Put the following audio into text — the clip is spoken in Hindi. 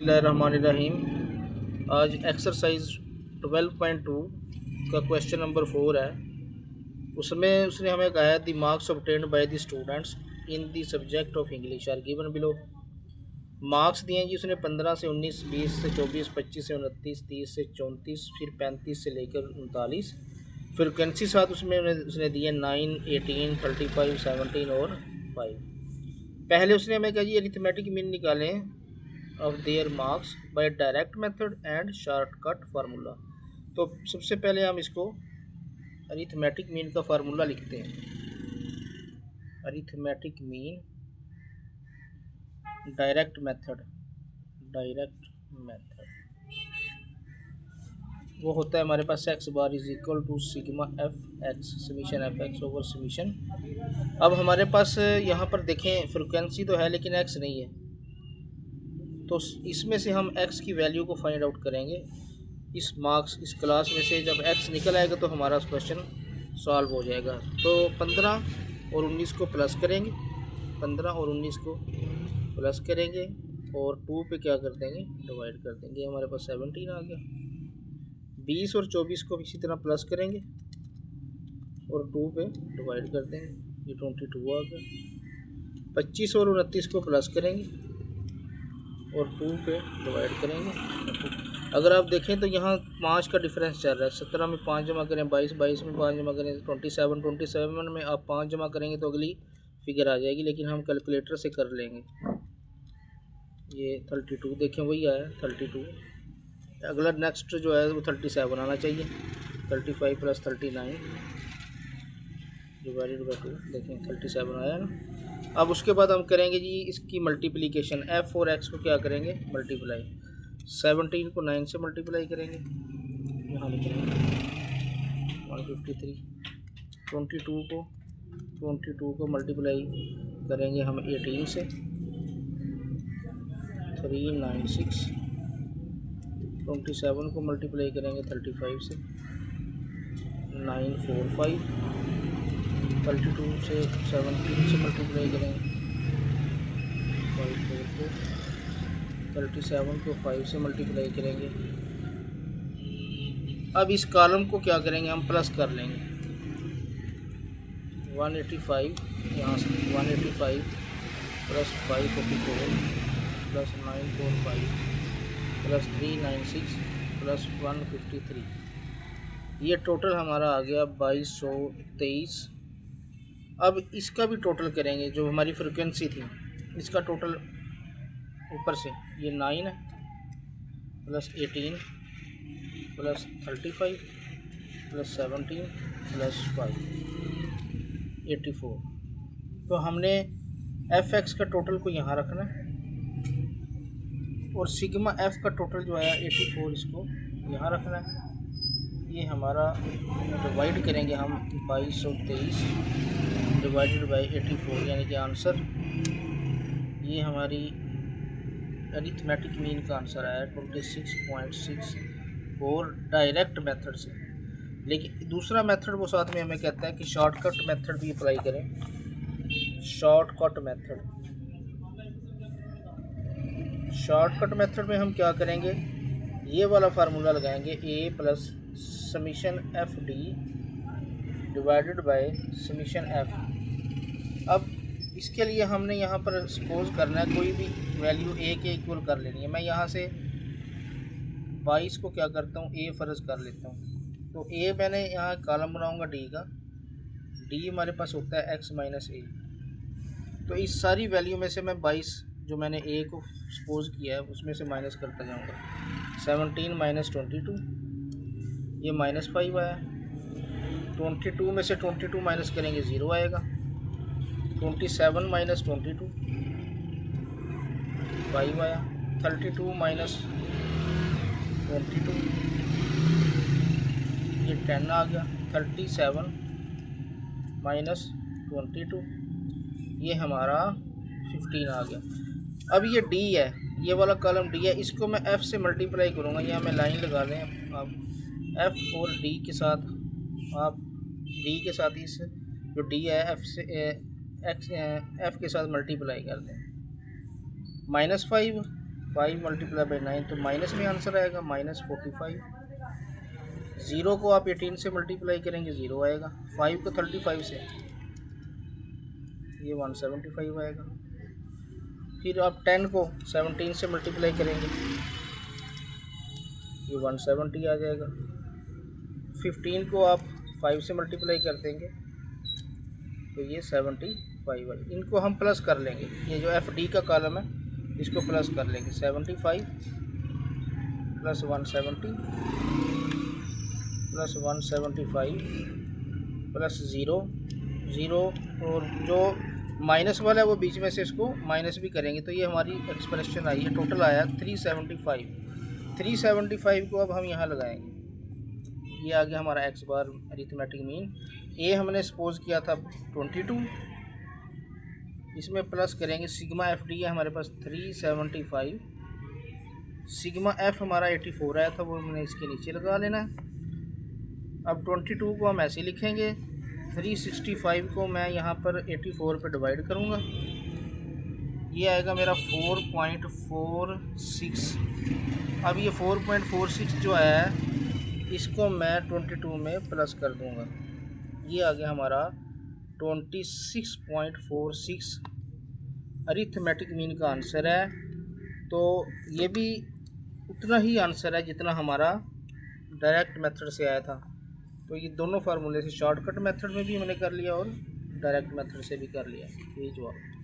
बिस्मिल्लाहिर्रहमानिर्रहीम। आज एक्सरसाइज 12.2 का क्वेश्चन नंबर 4 है। उसमें उसने हमें कहा है the marks obtained by the students in the subject of English are given below. Marks दिए जी उसने 15 से 19, 20 से 24, 25 से 29, 30 से 34, फिर 35 से लेकर 39। फ्रिक्वेंसी साथ उसमें उसने दिए 9, 18, 35, 17 और 5। पहले उसने हमें कहा जी अरिथमेटिक मीन निकालें of their marks bye direct method and shortcut formula. तो सबसे पहले हम इसको अरिथमेटिक मीन का फार्मूला लिखते हैं। अरिथमेटिक मीन डायरेक्ट मेथड वो होता है हमारे पास x bar is equal to sigma f x summation f x over summation. अब हमारे पास यहाँ पर देखें फ्रिक्वेंसी तो है लेकिन एक्स नहीं है, तो इसमें से हम x की वैल्यू को फाइंड आउट करेंगे। इस मार्क्स क्लास में से जब x निकल आएगा तो हमारा क्वेश्चन सॉल्व हो जाएगा। तो 15 और 19 को प्लस करेंगे, 15 और 19 को प्लस करेंगे और 2 पे क्या कर देंगे, डिवाइड कर देंगे। हमारे पास 17 आ गया। 20 और 24 को इसी तरह प्लस करेंगे और 2 पे डिवाइड कर देंगे, ये 22 आ गया। 25 और 29 को प्लस करेंगे और 2 पे डिवाइड करेंगे। अगर आप देखें तो यहाँ 5 का डिफरेंस चल रहा है। 17 में 5 जमा करें 22, 22 में 5 जमा करें 27, 27 में आप 5 जमा करेंगे तो अगली फिगर आ जाएगी, लेकिन हम कैलकुलेटर से कर लेंगे। ये 32 देखें वही आया 32। अगला नेक्स्ट जो है वो 37 आना चाहिए। 35 प्लस 39 डिवाइडेड बाई 2, देखें 37 आया ना। अब उसके बाद हम करेंगे जी इसकी मल्टीप्लिकेशन। एफ और एक्स को क्या करेंगे, मल्टीप्लाई। 17 को 9 से मल्टीप्लाई करेंगे, यहाँ लिखेंगे 153। 22 को मल्टीप्लाई करेंगे हम 18 से, 396। 27 को मल्टीप्लाई करेंगे 35 से, 945। 32 से 17 से मल्टीप्लाई करेंगे 544। 37 को 5 से मल्टीप्लाई करेंगे। अब इस कॉलम को क्या करेंगे, हम प्लस कर लेंगे। 185 यहाँ से 185 प्लस 544 प्लस 945 प्लस 396 प्लस 153, ये टोटल हमारा आ गया 2223। अब इसका भी टोटल करेंगे, जो हमारी फ्रिक्वेंसी थी इसका टोटल ऊपर से ये 9 है प्लस 18 प्लस 35 प्लस 17 प्लस 5 84। तो हमने एफ एक्स का टोटल को यहाँ रखना है और सिग्मा एफ का टोटल जो है 84 इसको यहाँ रखना है। ये हमारा डिवाइड करेंगे हम 2223 डिवाइडेड बाई 84, यानी कि आंसर ये हमारी अरिथमेटिक मीन का आंसर आया 26.64 डायरेक्ट मेथड से। लेकिन दूसरा मेथड वो साथ में हमें कहता है कि शॉर्टकट मेथड भी अप्लाई करें। शॉर्टकट मेथड में हम क्या करेंगे, ये वाला फार्मूला लगाएंगे a plus summation F D divided by summation F. अब इसके लिए हमने यहाँ पर सपोज करना है कोई भी वैल्यू a के इक्वल कर लेनी है। मैं यहाँ से 22 को क्या करता हूँ, a फ़र्ज़ कर लेता हूँ। तो a मैंने यहाँ कॉलम बनाऊँगा d का, d हमारे पास होता है x माइनस a। तो इस सारी वैल्यू में से मैं 22 जो मैंने a को सपोज किया है उसमें से माइनस करता जाऊँगा। 17 माइनस 22, ये -5 आया। 22 में से 22 माइनस करेंगे 0 आएगा। 27 माइनस 22 5 आया। 32 माइनस 22 ये 10 आ गया। 37 माइनस 22 ये हमारा 15 आ गया। अब ये d है, ये वाला कॉलम d है, इसको मैं f से मल्टीप्लाई करूँगा। यहाँ मैं लाइन लगा लें आप f और d के साथ, आप d के साथ इस जो d है f से f के साथ मल्टीप्लाई कर दें। -5 5 मल्टीप्लाई बाई 9 तो माइनस में आंसर आएगा -45। 0 को आप 18 से मल्टीप्लाई करेंगे 0 आएगा। 5 को 35 से ये 175 आएगा। फिर आप 10 को 17 से मल्टीप्लाई करेंगे ये 170 आ जाएगा। 15 को आप 5 से मल्टीप्लाई कर देंगे तो ये 75 है। इनको हम प्लस कर लेंगे, ये जो FD का कॉलम है इसको प्लस कर लेंगे। 75 प्लस 170 प्लस 175 प्लस 0 0 और जो माइनस वाला है वो बीच में से इसको माइनस भी करेंगे तो ये हमारी एक्सप्रेशन आई है। टोटल आया 375। 375 को अब हम यहाँ लगाएंगे, ये आ गया हमारा x बार अरिथमेटिक मीन। ए हमने सपोज किया था 22, इसमें प्लस करेंगे सिग्मा FD है हमारे पास 375, सिग्मा F हमारा 84 आया था वो हमने इसके नीचे लगा लेना। अब 22 को हम ऐसे लिखेंगे, 365 को मैं यहाँ पर 84 पे डिवाइड करूँगा, ये आएगा मेरा 4.46। अब ये 4.46 जो आया है इसको मैं 22 में प्लस कर दूँगा, ये आ गया हमारा 26.46 अरिथमेटिक मीन का आंसर है। तो ये भी उतना ही आंसर है जितना हमारा डायरेक्ट मेथड से आया था। तो ये दोनों फार्मूले से शॉर्टकट मेथड में भी हमने कर लिया और डायरेक्ट मेथड से भी कर लिया, ये जवाब।